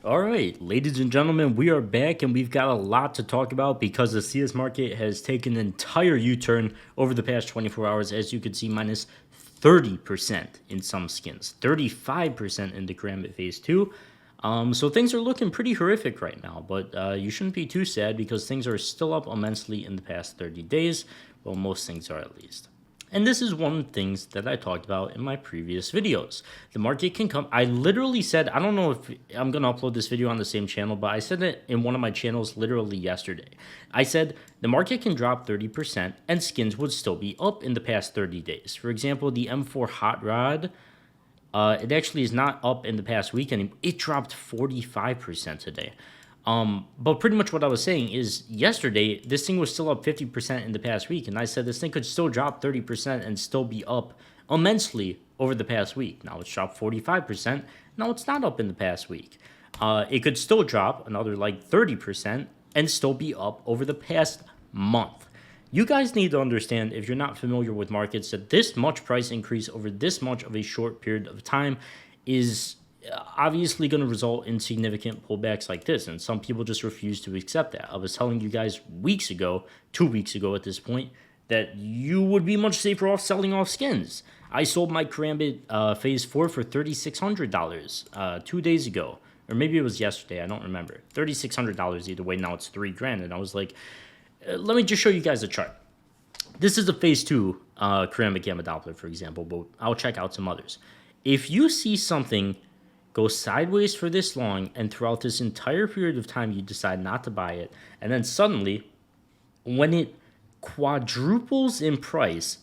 All right, ladies and gentlemen, we are back and we've got a lot to talk about because the CS market has taken an entire U-turn over the past 24 hours. As you can see, minus 30% in some skins, 35% in the Corama Phase 2. So things are looking pretty horrific right now, but you shouldn't be too sad because things are still up immensely in the past 30 days. Well, most things are at least. And this is one of the things that I talked about in my previous videos. The market can come. I literally said, I don't know if I'm going to upload this video on the same channel, but I said it in one of my channels literally yesterday. I said the market can drop 30% and skins would still be up in the past 30 days. For example, the M4 Hot Rod, it actually is not up in the past week anymore. It dropped 45% today. But pretty much what I was saying is yesterday, this thing was still up 50% in the past week. And I said this thing could still drop 30% and still be up immensely over the past week. Now it's dropped 45%. Now it's not up in the past week. It could still drop another like 30% and still be up over the past month. You guys need to understand, if you're not familiar with markets, that this much price increase over this much of a short period of time is obviously going to result in significant pullbacks like this, and some people just refuse to accept that. I was telling you guys weeks ago, 2 weeks ago at this point, that you would be much safer off selling off skins. I sold my Karambit Phase 4 for $3,600 2 days ago, or maybe it was yesterday, I don't remember. $3,600 either way, now it's $3,000, and I was like, let me just show you guys a chart. This is a Phase 2 Karambit Gamma Doppler, for example, but I'll check out some others. If you see something go sideways for this long, and throughout this entire period of time you decide not to buy it, and then suddenly, when it quadruples in price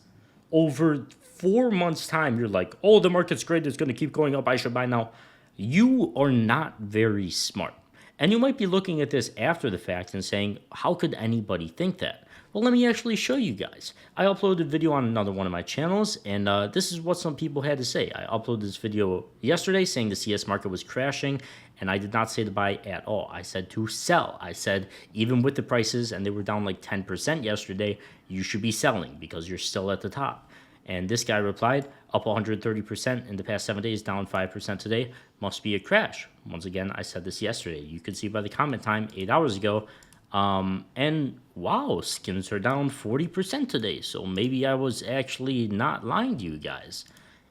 over 4 months' time, you're like, oh, the market's great, it's going to keep going up, I should buy now. You are not very smart. And you might be looking at this after the fact and saying, how could anybody think that? Well, let me actually show you guys. I uploaded a video on another one of my channels, and this is what some people had to say. I uploaded this video yesterday saying the CS market was crashing, and I did not say to buy at all. I said to sell. I said even with the prices, and they were down like 10% yesterday, you should be selling because you're still at the top. And this guy replied, up 130% in the past 7 days, down 5% today, must be a crash. Once again, I said this yesterday. You could see by the comment time 8 hours ago. And wow, skins are down 40% today. So maybe I was actually not lying to you guys.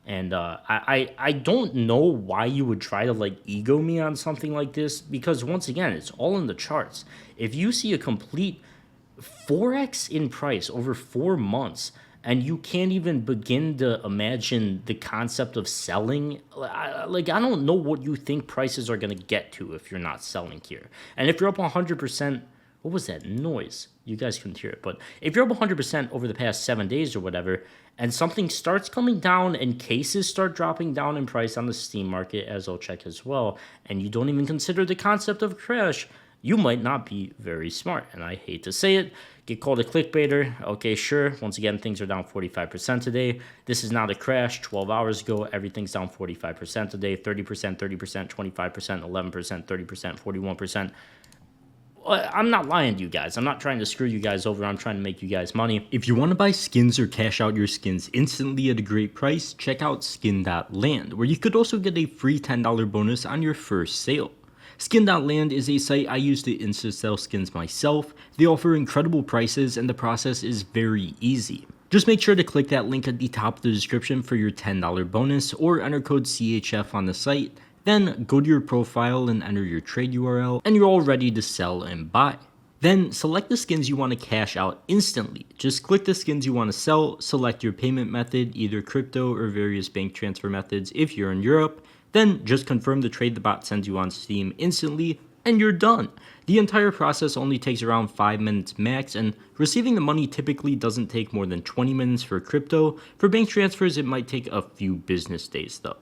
And I don't know why you would try to like ego me on something like this, because once again, it's all in the charts. If you see a complete 4x in price over 4 months, and you can't even begin to imagine the concept of selling, I don't know what you think prices are going to get to if you're not selling here. And if you're up 100%, what was that noise? You guys couldn't hear it, but if you're up 100% over the past 7 days or whatever, and something starts coming down and cases start dropping down in price on the Steam market, as I'll check as well, and you don't even consider the concept of a crash, you might not be very smart. And I hate to say it, get called a clickbaiter. Okay, sure. Once again, things are down 45% today. This is not a crash. 12 hours ago, everything's down 45% today. 30%, 30%, 25%, 11%, 30%, 41%. I'm not lying to you guys. I'm not trying to screw you guys over. I'm trying to make you guys money. If you want to buy skins or cash out your skins instantly at a great price, check out Skin.land, where you could also get a free $10 bonus on your first sale. Skin.land is a site I use to insta-sell skins myself. They offer incredible prices and the process is very easy. Just make sure to click that link at the top of the description for your $10 bonus or enter code CHF on the site. Then go to your profile and enter your trade URL and you're all ready to sell and buy. Then select the skins you want to cash out instantly. Just click the skins you want to sell, select your payment method, either crypto or various bank transfer methods if you're in Europe. Then just confirm the trade the bot sends you on Steam instantly, and you're done. The entire process only takes around 5 minutes max, and receiving the money typically doesn't take more than 20 minutes for crypto. For bank transfers, it might take a few business days though.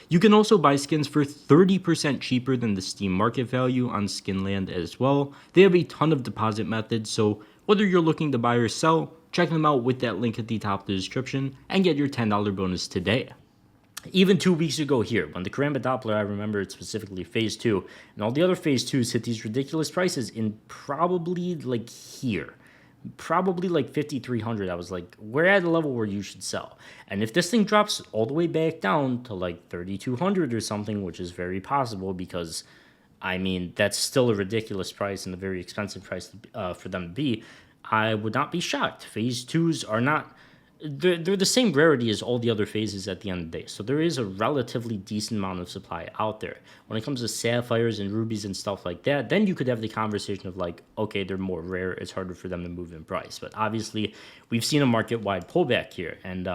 You can also buy skins for 30% cheaper than the Steam market value on Skinland as well. They have a ton of deposit methods, so whether you're looking to buy or sell, check them out with that link at the top of the description and get your $10 bonus today. Even 2 weeks ago here, when the Corama Doppler, I remember it specifically, Phase 2, and all the other Phase 2s hit these ridiculous prices in probably like here. Probably like 5,300. I was like, we're at a level where you should sell. And if this thing drops all the way back down to like 3,200 or something, which is very possible because I mean, that's still a ridiculous price and a very expensive price for them to be. I would not be shocked. Phase twos are not. They're the same rarity as all the other phases at the end of the day. So there is a relatively decent amount of supply out there. When it comes to sapphires and rubies and stuff like that, then you could have the conversation of like, okay, they're more rare. It's harder for them to move in price. But obviously, we've seen a market-wide pullback here. And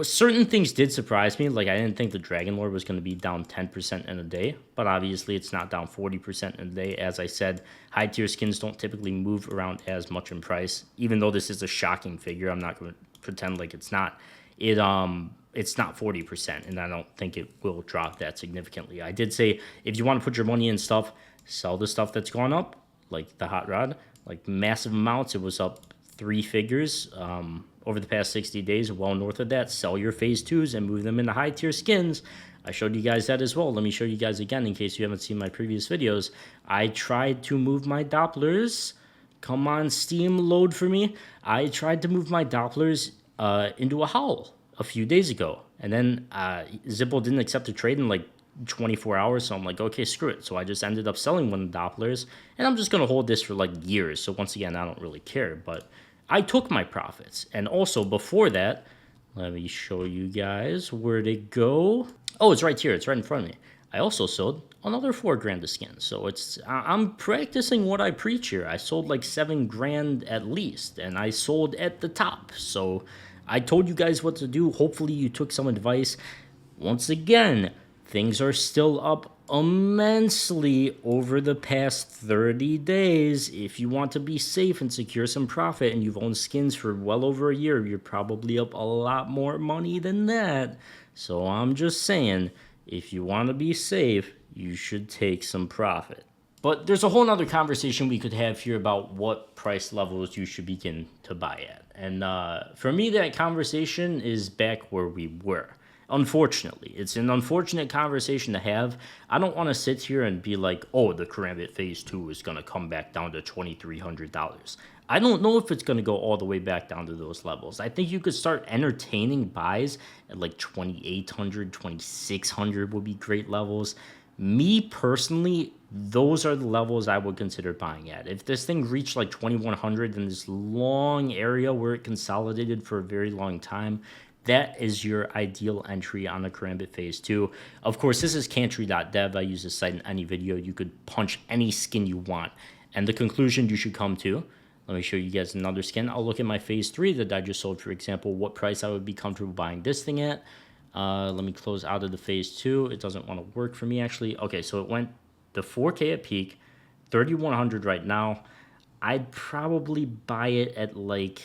certain things did surprise me. Like, I didn't think the Dragon Lord was going to be down 10% in a day, but obviously it's not down 40% in a day. As I said, high tier skins don't typically move around as much in price. Even though this is a shocking figure, I'm not going to pretend like it's not. It's not 40%, and I don't think it will drop that significantly. I did say if you want to put your money in stuff, sell the stuff that's gone up, like the hot rod, like massive amounts. It was up 3 figures. Over the past 60 days, well north of that. Sell your phase twos and move them into high tier skins. I showed you guys that as well. Let me show you guys again in case you haven't seen my previous videos. I tried to move my Dopplers. Come on, Steam, load for me. I tried to move my Dopplers into a howl a few days ago. And then Zippo didn't accept the trade in like 24 hours. So I'm like, okay, screw it. So I just ended up selling one of the Dopplers. And I'm just going to hold this for like years. So once again, I don't really care. But I took my profits. And also before that, let me show you guys where'd it go. Oh, it's right here. It's right in front of me. I also sold another 4 grand of skins. So I'm practicing what I preach here. I sold like 7 grand at least, and I sold at the top. So I told you guys what to do. Hopefully you took some advice. Once again, things are still up immensely over the past 30 days. If you want to be safe and secure some profit and you've owned skins for well over a year, you're probably up a lot more money than that. So I'm just saying, if you want to be safe, you should take some profit. But there's a whole nother conversation we could have here about what price levels you should begin to buy at. And for me, that conversation is back where we were. Unfortunately, it's an unfortunate conversation to have. I don't want to sit here and be like, oh, the Karambit Phase 2 is going to come back down to $2,300. I don't know if it's going to go all the way back down to those levels. I think you could start entertaining buys at like 2,800, 2,600 would be great levels. Me personally, those are the levels I would consider buying at. If this thing reached like 2,100 in this long area where it consolidated for a very long time, that is your ideal entry on the Karambit Phase 2. Of course, this is Cantry.dev. I use this site in any video. You could punch any skin you want. And the conclusion you should come to, let me show you guys another skin. I'll look at my Phase 3 that I just sold, for example, what price I would be comfortable buying this thing at. Let me close out of the Phase 2. It doesn't want to work for me, actually. Okay, so it went to 4K at peak, 3,100 right now. I'd probably buy it at like...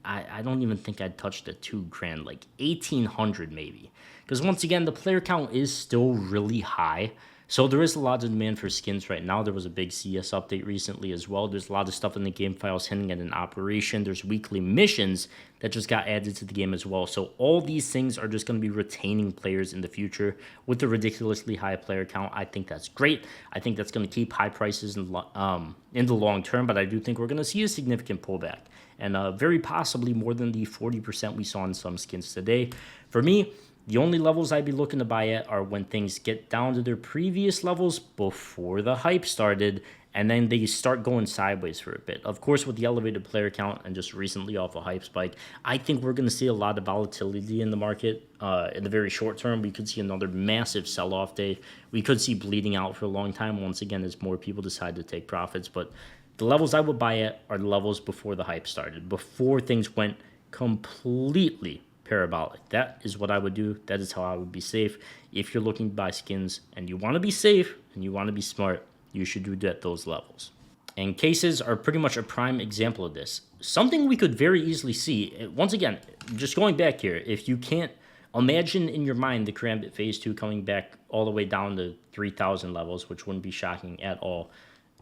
I don't even think I'd touch the 2 grand, like 1,800 maybe. Because once again, the player count is still really high. So there is a lot of demand for skins right now. There was a big CS update recently as well. There's a lot of stuff in the game files hinting at an operation. There's weekly missions that just got added to the game as well. So all these things are just going to be retaining players in the future with the ridiculously high player count. I think that's great. I think that's going to keep high prices in the long term. But I do think we're going to see a significant pullback. And very possibly more than the 40% we saw in some skins today. For me, the only levels I'd be looking to buy at are when things get down to their previous levels before the hype started, and then they start going sideways for a bit. Of course, with the elevated player count and just recently off a hype spike, I think we're going to see a lot of volatility in the market in the very short term. We could see another massive sell-off day. We could see bleeding out for a long time once again as more people decide to take profits. But the levels I would buy at are the levels before the hype started, before things went completely parabolic. That is what I would do. That is how I would be safe. If you're looking to buy skins and you want to be safe and you want to be smart, you should do it at those levels. And cases are pretty much a prime example of this. Something we could very easily see, once again, just going back here, if you can't imagine in your mind the Karambit Phase 2 coming back all the way down to 3,000 levels, which wouldn't be shocking at all.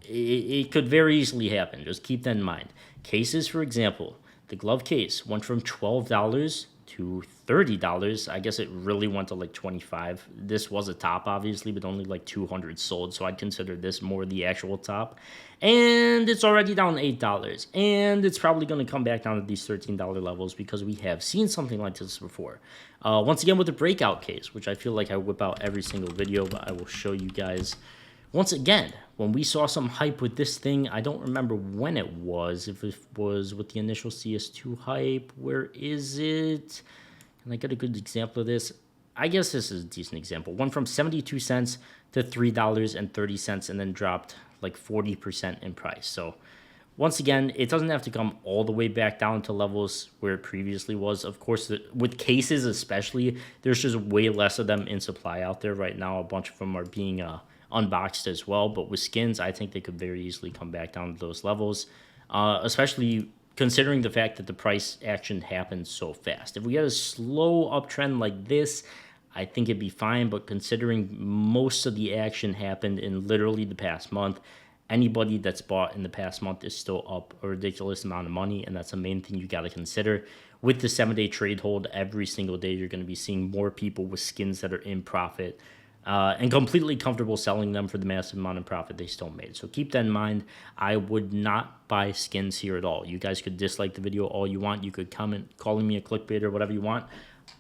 It could very easily happen. Just keep that in mind. Cases, for example, the glove case went from $12 to $30. I guess it really went to like 25. This was a top, obviously, but only like 200 sold, so I'd consider this more the actual top. And it's already down $8, and it's probably going to come back down to these $13 levels because we have seen something like this before. Once again, with the breakout case, which I feel like I whip out every single video, but I will show you guys Once again, when we saw some hype with this thing, I don't remember when it was. If it was with the initial CS2 hype, where is it? Can I get a good example of this? I guess this is a decent example. Went from 72 cents to $3.30 and then dropped like 40% in price. So once again, it doesn't have to come all the way back down to levels where it previously was. Of course, with cases especially, there's just way less of them in supply out there right now. A bunch of them are being unboxed as well. But with skins, I think they could very easily come back down to those levels, especially considering the fact that the price action happens so fast. If we get a slow uptrend like this, I think it'd be fine. But considering most of the action happened in literally the past month, anybody that's bought in the past month is still up a ridiculous amount of money, and that's the main thing you got to consider. With the 7-day trade hold, every single day you're going to be seeing more people with skins that are in profit and completely comfortable selling them for the massive amount of profit they still made. So keep that in mind. I would not buy skins here at all. You guys could dislike the video all you want. You could comment calling me a clickbait or whatever you want.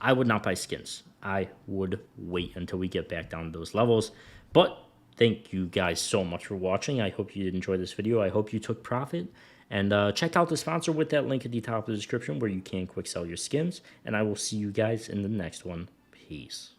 I would not buy skins. I would wait until we get back down to those levels. But thank you guys so much for watching. I hope you did enjoy this video. I hope you took profit. And check out the sponsor with that link at the top of the description where you can quick sell your skins. And I will see you guys in the next one. Peace.